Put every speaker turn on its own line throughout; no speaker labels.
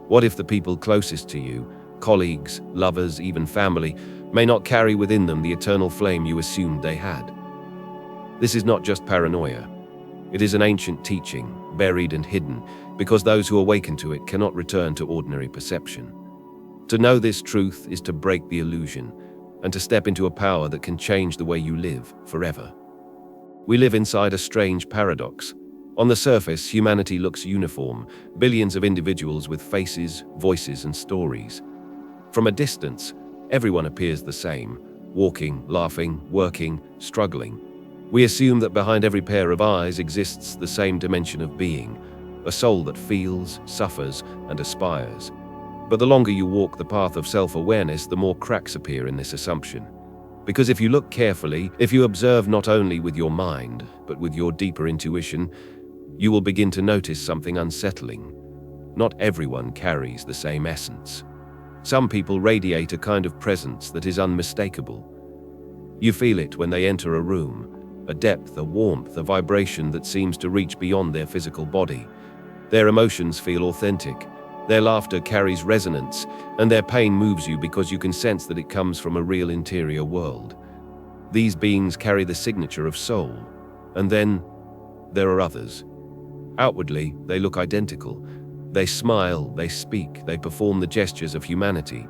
What if the people closest to you, colleagues, lovers, even family, may not carry within them the eternal flame you assumed they had? This is not just paranoia. It is an ancient teaching, buried and hidden, because those who awaken to it cannot return to ordinary perception. To know this truth is to break the illusion, and to step into a power that can change the way you live forever. We live inside a strange paradox. On the surface, humanity looks uniform, billions of individuals with faces, voices, and stories. From a distance, everyone appears the same, walking, laughing, working, struggling. We assume that behind every pair of eyes exists the same dimension of being, a soul that feels, suffers, and aspires. But the longer you walk the path of self-awareness, the more cracks appear in this assumption. Because if you look carefully, if you observe not only with your mind, but with your deeper intuition, you will begin to notice something unsettling. Not everyone carries the same essence. Some people radiate a kind of presence that is unmistakable. You feel it when they enter a room, a depth, a warmth, a vibration that seems to reach beyond their physical body. Their emotions feel authentic. Their laughter carries resonance, and their pain moves you because you can sense that it comes from a real interior world. These beings carry the signature of soul. And then, there are others. Outwardly, they look identical. They smile, they speak, they perform the gestures of humanity.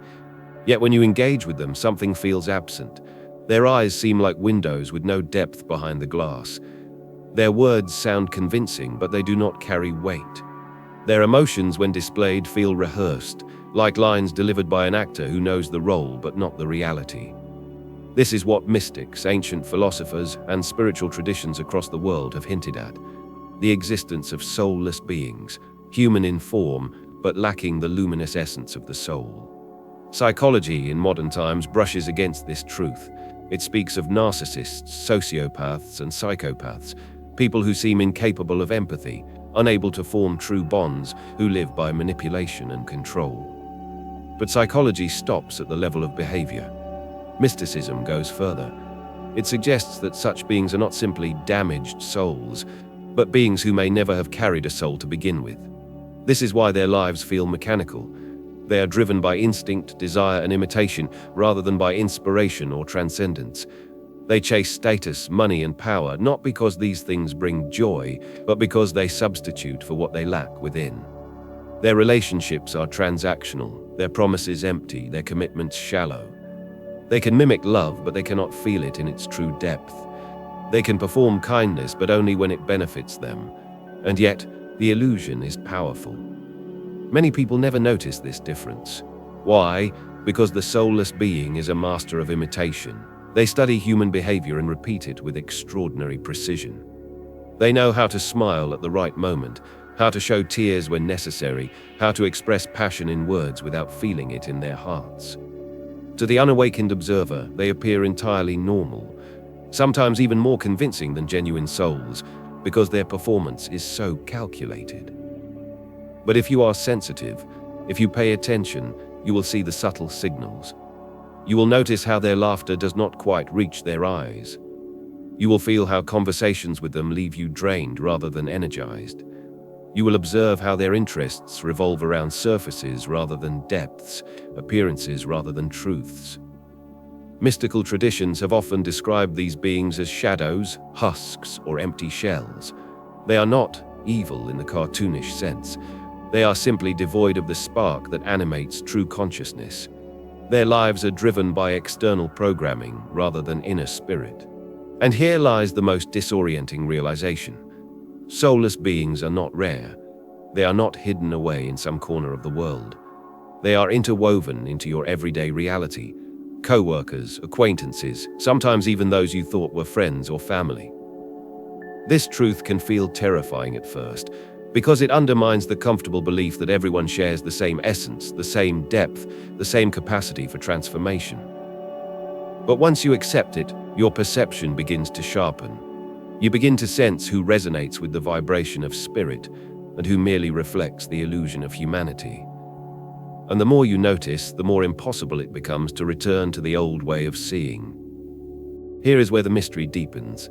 Yet when you engage with them, something feels absent. Their eyes seem like windows with no depth behind the glass. Their words sound convincing, but they do not carry weight. Their emotions, when displayed, feel rehearsed, like lines delivered by an actor who knows the role but not the reality. This is what mystics, ancient philosophers, and spiritual traditions across the world have hinted at: the existence of soulless beings, human in form, but lacking the luminous essence of the soul. Psychology in modern times brushes against this truth. It speaks of narcissists, sociopaths, and psychopaths, people who seem incapable of empathy, unable to form true bonds, who live by manipulation and control. But psychology stops at the level of behavior. Mysticism goes further. It suggests that such beings are not simply damaged souls, but beings who may never have carried a soul to begin with. This is why their lives feel mechanical. They are driven by instinct, desire, and imitation, rather than by inspiration or transcendence. They chase status, money, and power, not because these things bring joy, but because they substitute for what they lack within. Their relationships are transactional, their promises empty, their commitments shallow. They can mimic love, but they cannot feel it in its true depth. They can perform kindness, but only when it benefits them. And yet, the illusion is powerful. Many people never notice this difference. Why? Because the soulless being is a master of imitation. They study human behavior and repeat it with extraordinary precision. They know how to smile at the right moment, how to show tears when necessary, how to express passion in words without feeling it in their hearts. To the unawakened observer, they appear entirely normal, sometimes even more convincing than genuine souls, because their performance is so calculated. But if you are sensitive, if you pay attention, you will see the subtle signals. You will notice how their laughter does not quite reach their eyes. You will feel how conversations with them leave you drained rather than energized. You will observe how their interests revolve around surfaces rather than depths, appearances rather than truths. Mystical traditions have often described these beings as shadows, husks, or empty shells. They are not evil in the cartoonish sense. They are simply devoid of the spark that animates true consciousness. Their lives are driven by external programming rather than inner spirit. And here lies the most disorienting realization. Soulless beings are not rare. They are not hidden away in some corner of the world. They are interwoven into your everyday reality. Co-workers, acquaintances, sometimes even those you thought were friends or family. This truth can feel terrifying at first, because it undermines the comfortable belief that everyone shares the same essence, the same depth, the same capacity for transformation. But once you accept it, your perception begins to sharpen. You begin to sense who resonates with the vibration of spirit and who merely reflects the illusion of humanity. And the more you notice, the more impossible it becomes to return to the old way of seeing. Here is where the mystery deepens.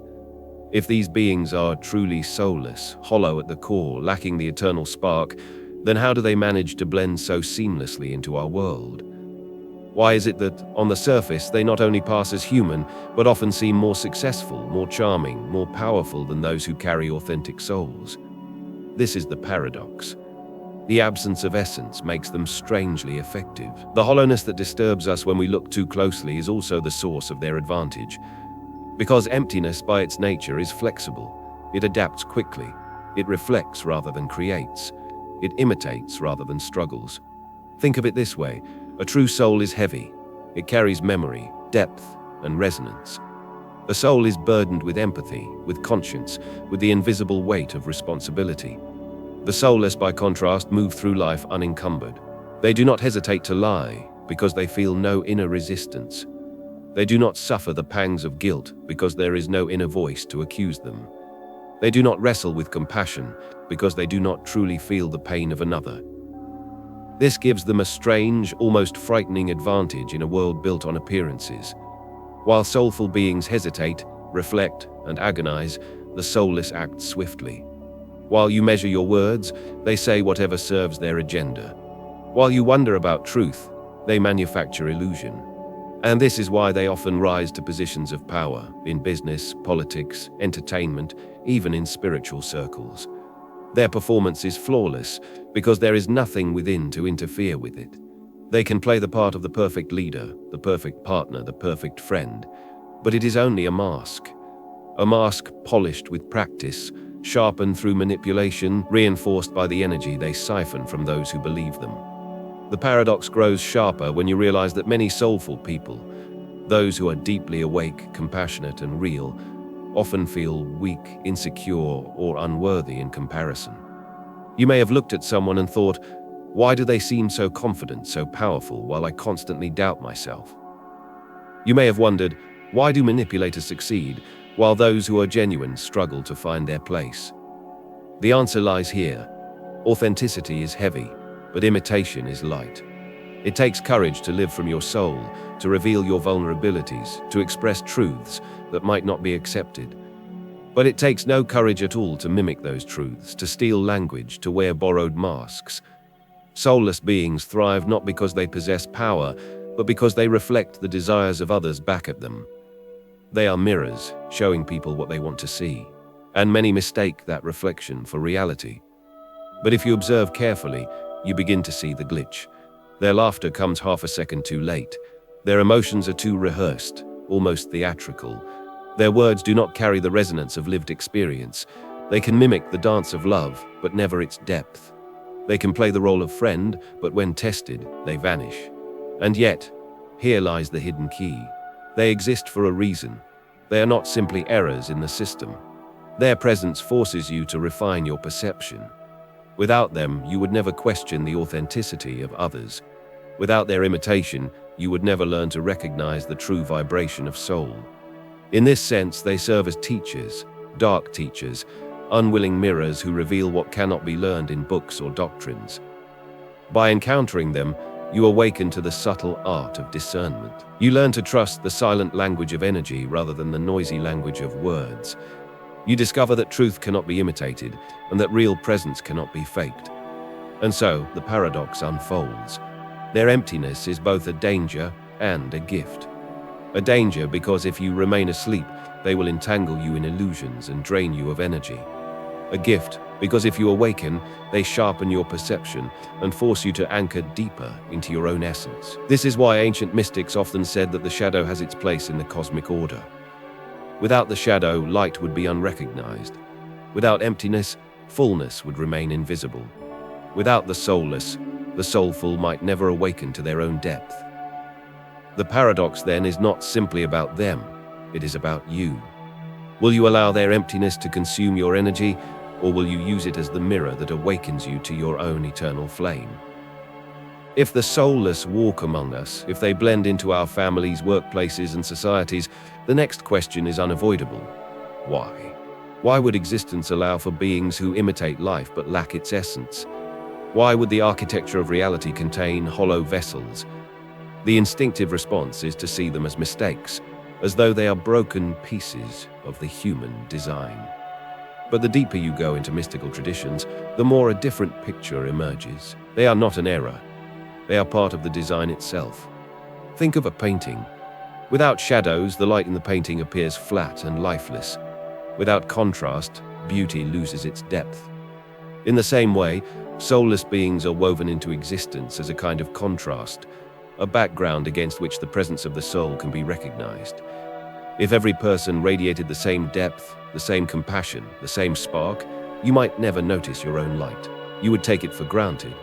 If these beings are truly soulless, hollow at the core, lacking the eternal spark, then how do they manage to blend so seamlessly into our world? Why is it that, on the surface, they not only pass as human, but often seem more successful, more charming, more powerful than those who carry authentic souls? This is the paradox. The absence of essence makes them strangely effective. The hollowness that disturbs us when we look too closely is also the source of their advantage. Because emptiness by its nature is flexible. It adapts quickly. It reflects rather than creates. It imitates rather than struggles. Think of it this way. A true soul is heavy. It carries memory, depth, and resonance. A soul is burdened with empathy, with conscience, with the invisible weight of responsibility. The soulless, by contrast, move through life unencumbered. They do not hesitate to lie because they feel no inner resistance. They do not suffer the pangs of guilt because there is no inner voice to accuse them. They do not wrestle with compassion because they do not truly feel the pain of another. This gives them a strange, almost frightening advantage in a world built on appearances. While soulful beings hesitate, reflect, and agonize, the soulless act swiftly. While you measure your words, they say whatever serves their agenda. While you wonder about truth, they manufacture illusion. And this is why they often rise to positions of power in business, politics, entertainment, even in spiritual circles. Their performance is flawless because there is nothing within to interfere with it. They can play the part of the perfect leader, the perfect partner, the perfect friend, but it is only a mask. A mask polished with practice, sharpened through manipulation, reinforced by the energy they siphon from those who believe them. The paradox grows sharper when you realize that many soulful people, those who are deeply awake, compassionate, and real, often feel weak, insecure, or unworthy in comparison. You may have looked at someone and thought, why do they seem so confident, so powerful, while I constantly doubt myself? You may have wondered, why do manipulators succeed, while those who are genuine struggle to find their place? The answer lies here. Authenticity is heavy, but imitation is light. It takes courage to live from your soul, to reveal your vulnerabilities, to express truths that might not be accepted. But it takes no courage at all to mimic those truths, to steal language, to wear borrowed masks. Soulless beings thrive not because they possess power, but because they reflect the desires of others back at them. They are mirrors, showing people what they want to see, and many mistake that reflection for reality. But if you observe carefully, you begin to see the glitch. Their laughter comes half a second too late. Their emotions are too rehearsed, almost theatrical. Their words do not carry the resonance of lived experience. They can mimic the dance of love, but never its depth. They can play the role of friend, but when tested, they vanish. And yet, here lies the hidden key. They exist for a reason. They are not simply errors in the system. Their presence forces you to refine your perception. Without them, you would never question the authenticity of others. Without their imitation, you would never learn to recognize the true vibration of soul. In this sense, they serve as teachers, dark teachers, unwilling mirrors who reveal what cannot be learned in books or doctrines. By encountering them, you awaken to the subtle art of discernment. You learn to trust the silent language of energy rather than the noisy language of words. You discover that truth cannot be imitated and that real presence cannot be faked. And so, the paradox unfolds. Their emptiness is both a danger and a gift. A danger because if you remain asleep, they will entangle you in illusions and drain you of energy. A gift because if you awaken, they sharpen your perception and force you to anchor deeper into your own essence. This is why ancient mystics often said that the shadow has its place in the cosmic order. Without the shadow, light would be unrecognized. Without emptiness, fullness would remain invisible. Without the soulless, the soulful might never awaken to their own depth. The paradox then is not simply about them, it is about you. Will you allow their emptiness to consume your energy, or will you use it as the mirror that awakens you to your own eternal flame? If the soulless walk among us, if they blend into our families, workplaces, and societies, the next question is unavoidable. Why? Why would existence allow for beings who imitate life but lack its essence? Why would the architecture of reality contain hollow vessels? The instinctive response is to see them as mistakes, as though they are broken pieces of the human design. But the deeper you go into mystical traditions, the more a different picture emerges. They are not an error. They are part of the design itself. Think of a painting. Without shadows, the light in the painting appears flat and lifeless. Without contrast, beauty loses its depth. In the same way, soulless beings are woven into existence as a kind of contrast, a background against which the presence of the soul can be recognized. If every person radiated the same depth, the same compassion, the same spark, you might never notice your own light. You would take it for granted.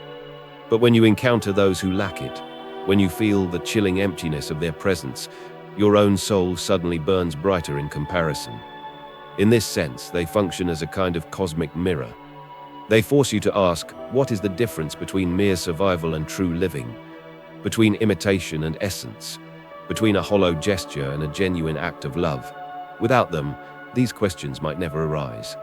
But when you encounter those who lack it, when you feel the chilling emptiness of their presence, your own soul suddenly burns brighter in comparison. In this sense, they function as a kind of cosmic mirror. They force you to ask, what is the difference between mere survival and true living? Between imitation and essence? Between a hollow gesture and a genuine act of love? Without them, these questions might never arise.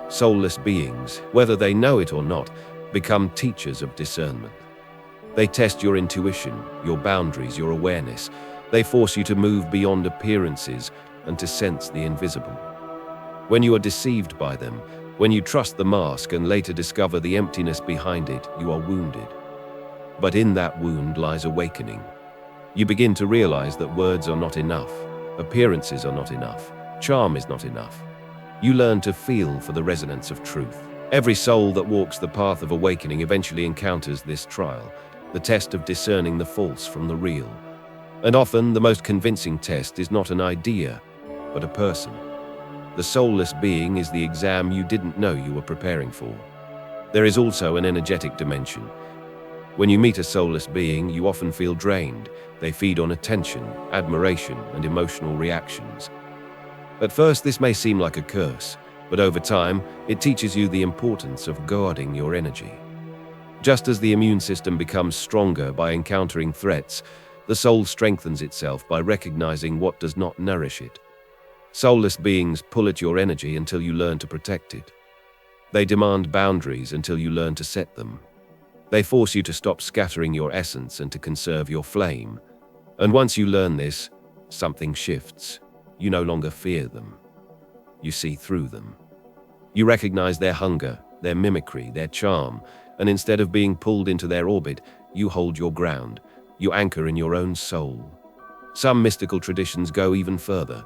Soulless beings, whether they know it or not, become teachers of discernment. They test your intuition, your boundaries, your awareness. They force you to move beyond appearances and to sense the invisible. When you are deceived by them, when you trust the mask and later discover the emptiness behind it, you are wounded. But in that wound lies awakening. You begin to realize that words are not enough, appearances are not enough, charm is not enough. You learn to feel for the resonance of truth. Every soul that walks the path of awakening eventually encounters this trial, the test of discerning the false from the real. And often, the most convincing test is not an idea, but a person. The soulless being is the exam you didn't know you were preparing for. There is also an energetic dimension. When you meet a soulless being, you often feel drained. They feed on attention, admiration, and emotional reactions. At first, this may seem like a curse, but over time, it teaches you the importance of guarding your energy. Just as the immune system becomes stronger by encountering threats, the soul strengthens itself by recognizing what does not nourish it. Soulless beings pull at your energy until you learn to protect it. They demand boundaries until you learn to set them. They force you to stop scattering your essence and to conserve your flame. And once you learn this, something shifts. You no longer fear them. You see through them. You recognize their hunger, their mimicry, their charm, and instead of being pulled into their orbit, you hold your ground. You anchor in your own soul. Some mystical traditions go even further.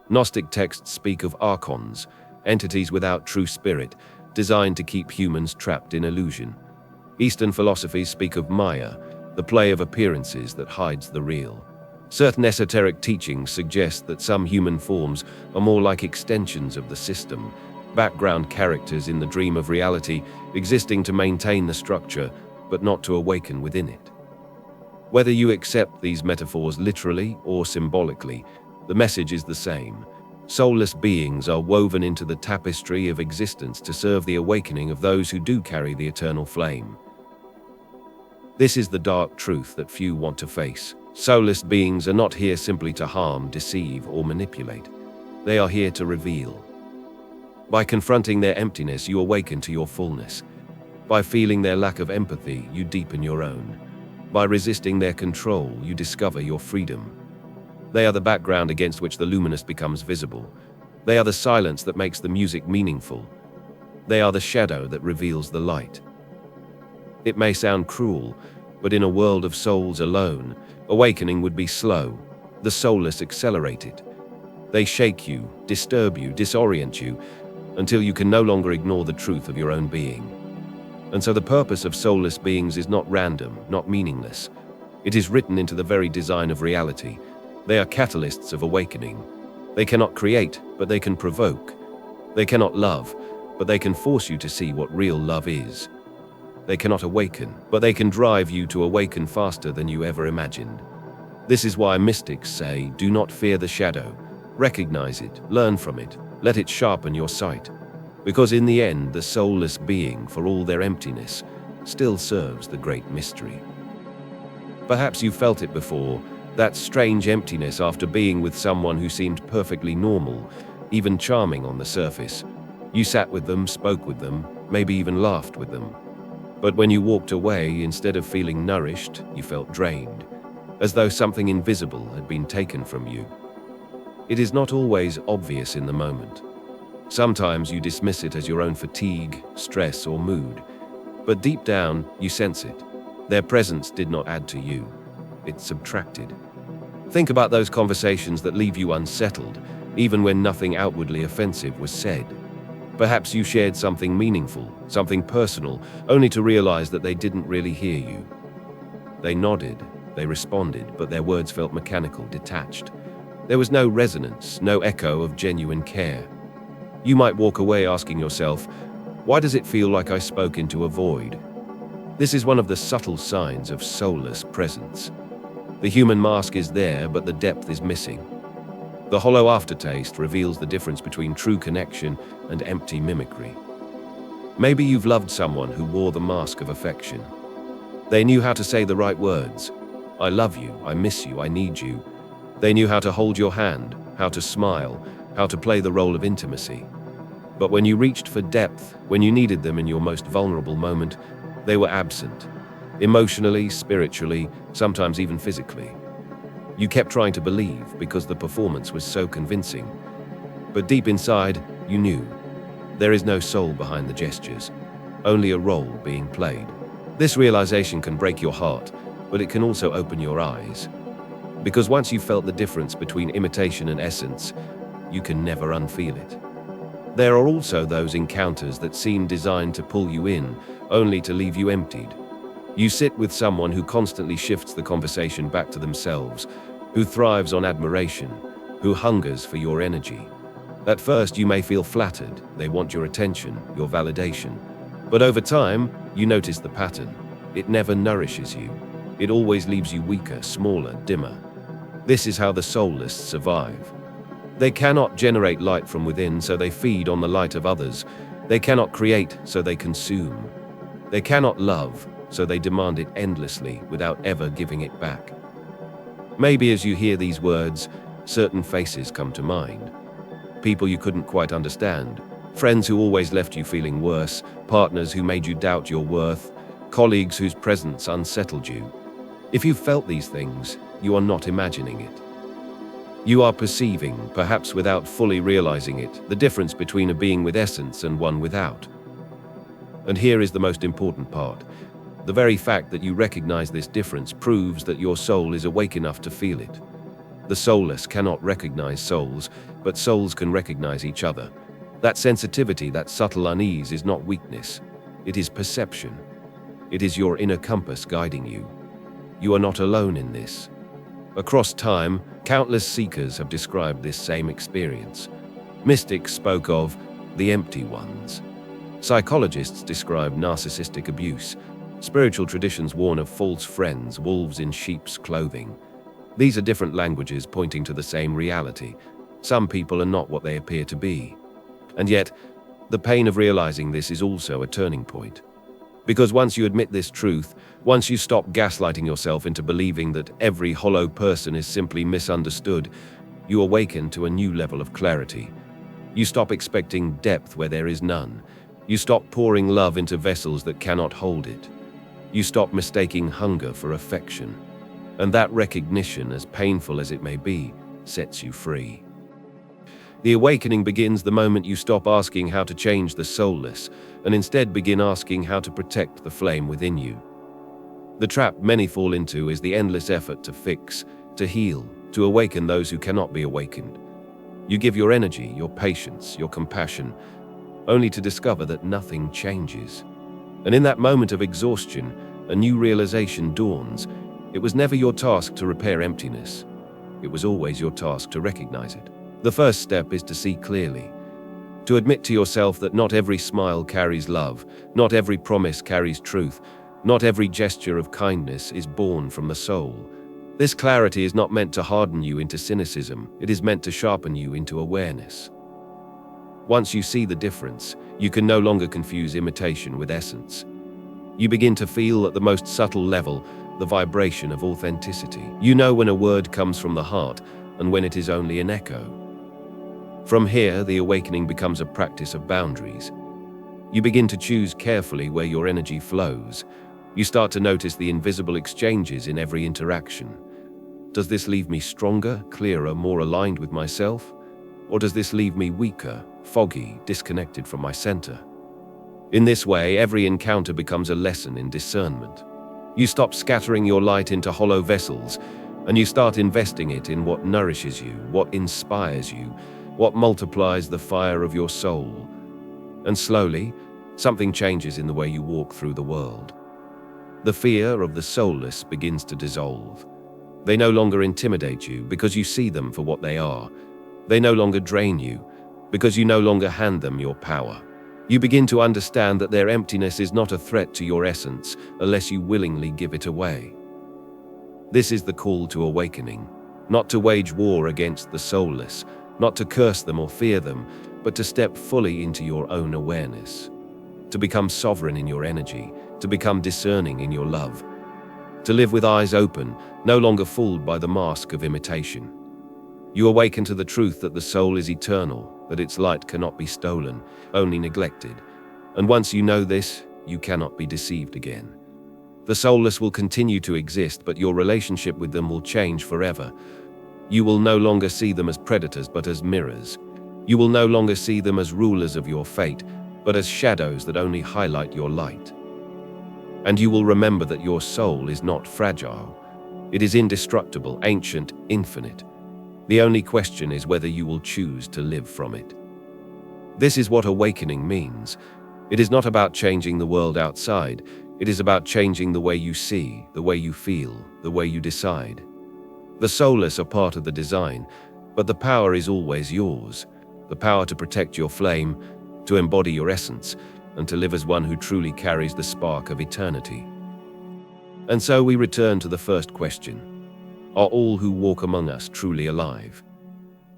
Gnostic texts speak of archons, entities without true spirit, designed to keep humans trapped in illusion. Eastern philosophies speak of Maya, the play of appearances that hides the real. Certain esoteric teachings suggest that some human forms are more like extensions of the system, background characters in the dream of reality, existing to maintain the structure, but not to awaken within it. Whether you accept these metaphors literally or symbolically, the message is the same. Soulless beings are woven into the tapestry of existence to serve the awakening of those who do carry the eternal flame. This is the dark truth that few want to face. Soulless beings are not here simply to harm, deceive, or manipulate. They are here to reveal. By confronting their emptiness, you awaken to your fullness. By feeling their lack of empathy, you deepen your own. By resisting their control, you discover your freedom. They are the background against which the luminous becomes visible. They are the silence that makes the music meaningful. They are the shadow that reveals the light. It may sound cruel, but in a world of souls alone, awakening would be slow, the soulless accelerated. They shake you, disturb you, disorient you, until you can no longer ignore the truth of your own being. And so the purpose of soulless beings is not random, not meaningless. It is written into the very design of reality. They are catalysts of awakening. They cannot create, but they can provoke. They cannot love, but they can force you to see what real love is. They cannot awaken, but they can drive you to awaken faster than you ever imagined. This is why mystics say, do not fear the shadow. Recognize it, learn from it, let it sharpen your sight. Because in the end, the soulless being, for all their emptiness, still serves the great mystery. Perhaps you felt it before, that strange emptiness after being with someone who seemed perfectly normal, even charming on the surface. You sat with them, spoke with them, maybe even laughed with them. But when you walked away, instead of feeling nourished, you felt drained, as though something invisible had been taken from you. It is not always obvious in the moment. Sometimes you dismiss it as your own fatigue, stress, or mood. But deep down, you sense it. Their presence did not add to you. It subtracted. Think about those conversations that leave you unsettled, even when nothing outwardly offensive was said. Perhaps you shared something meaningful, something personal, only to realize that they didn't really hear you. They nodded, they responded, but their words felt mechanical, detached. There was no resonance, no echo of genuine care. You might walk away asking yourself, why does it feel like I spoke into a void? This is one of the subtle signs of soulless presence. The human mask is there, but the depth is missing. The hollow aftertaste reveals the difference between true connection and empty mimicry. Maybe you've loved someone who wore the mask of affection. They knew how to say the right words. I love you, I miss you, I need you. They knew how to hold your hand, how to smile, how to play the role of intimacy. But when you reached for depth, when you needed them in your most vulnerable moment, they were absent. Emotionally, spiritually, sometimes even physically. You kept trying to believe because the performance was so convincing. But deep inside, you knew. There is no soul behind the gestures, only a role being played. This realization can break your heart, but it can also open your eyes. Because once you've felt the difference between imitation and essence, you can never unfeel it. There are also those encounters that seem designed to pull you in, only to leave you emptied. You sit with someone who constantly shifts the conversation back to themselves, who thrives on admiration, who hungers for your energy. At first, you may feel flattered. They want your attention, your validation. But over time, you notice the pattern. It never nourishes you. It always leaves you weaker, smaller, dimmer. This is how the soulless survive. They cannot generate light from within, so they feed on the light of others. They cannot create, so they consume. They cannot love, so they demand it endlessly without ever giving it back. Maybe as you hear these words, certain faces come to mind. People you couldn't quite understand, friends who always left you feeling worse, partners who made you doubt your worth, colleagues whose presence unsettled you. If you've felt these things, you are not imagining it. You are perceiving, perhaps without fully realizing it, the difference between a being with essence and one without. And here is the most important part. The very fact that you recognize this difference proves that your soul is awake enough to feel it. The soulless cannot recognize souls, but souls can recognize each other. That sensitivity, that subtle unease is not weakness. It is perception. It is your inner compass guiding you. You are not alone in this. Across time, countless seekers have described this same experience. Mystics spoke of the empty ones. Psychologists describe narcissistic abuse. Spiritual traditions warn of false friends, wolves in sheep's clothing. These are different languages pointing to the same reality. Some people are not what they appear to be. And yet, the pain of realizing this is also a turning point. Because once you admit this truth, once you stop gaslighting yourself into believing that every hollow person is simply misunderstood, you awaken to a new level of clarity. You stop expecting depth where there is none. You stop pouring love into vessels that cannot hold it. You stop mistaking hunger for affection. And that recognition, as painful as it may be, sets you free. The awakening begins the moment you stop asking how to change the soulless, and instead begin asking how to protect the flame within you. The trap many fall into is the endless effort to fix, to heal, to awaken those who cannot be awakened. You give your energy, your patience, your compassion, only to discover that nothing changes. And in that moment of exhaustion, a new realization dawns. It was never your task to repair emptiness. It was always your task to recognize it. The first step is to see clearly. To admit to yourself that not every smile carries love, not every promise carries truth, not every gesture of kindness is born from the soul. This clarity is not meant to harden you into cynicism, it is meant to sharpen you into awareness. Once you see the difference, you can no longer confuse imitation with essence. You begin to feel at the most subtle level the vibration of authenticity. You know when a word comes from the heart and when it is only an echo. From here, the awakening becomes a practice of boundaries. You begin to choose carefully where your energy flows. You start to notice the invisible exchanges in every interaction. Does this leave me stronger, clearer, more aligned with myself? Or does this leave me weaker, foggy, disconnected from my center. In this way, every encounter becomes a lesson in discernment. You stop scattering your light into hollow vessels, and you start investing it in what nourishes you, what inspires you, what multiplies the fire of your soul. And slowly, something changes in the way you walk through the world. The fear of the soulless begins to dissolve. They no longer intimidate you because you see them for what they are. They no longer drain you because you no longer hand them your power. You begin to understand that their emptiness is not a threat to your essence unless you willingly give it away. This is the call to awakening, not to wage war against the soulless, not to curse them or fear them, but to step fully into your own awareness, to become sovereign in your energy, to become discerning in your love, to live with eyes open, no longer fooled by the mask of imitation. You awaken to the truth that the soul is eternal, that its light cannot be stolen, only neglected. And once you know this, you cannot be deceived again. The soulless will continue to exist, but your relationship with them will change forever. You will no longer see them as predators, but as mirrors. You will no longer see them as rulers of your fate, but as shadows that only highlight your light. And you will remember that your soul is not fragile. It is indestructible, ancient, infinite. The only question is whether you will choose to live from it. This is what awakening means. It is not about changing the world outside. It is about changing the way you see, the way you feel, the way you decide. The soulless are part of the design, but the power is always yours. The power to protect your flame, to embody your essence, and to live as one who truly carries the spark of eternity. And so we return to the first question. Are all who walk among us truly alive?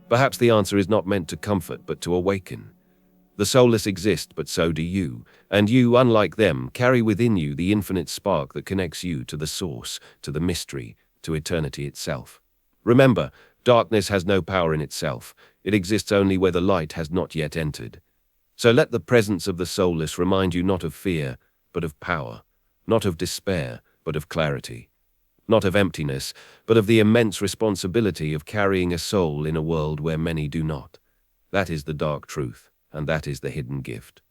Perhaps the answer is not meant to comfort, but to awaken. The soulless exist, but so do you, and you, unlike them, carry within you the infinite spark that connects you to the source, to the mystery, to eternity itself. Remember, darkness has no power in itself. It exists only where the light has not yet entered. So let the presence of the soulless remind you not of fear, but of power, not of despair, but of clarity, not of emptiness, but of the immense responsibility of carrying a soul in a world where many do not. That is the dark truth, and that is the hidden gift.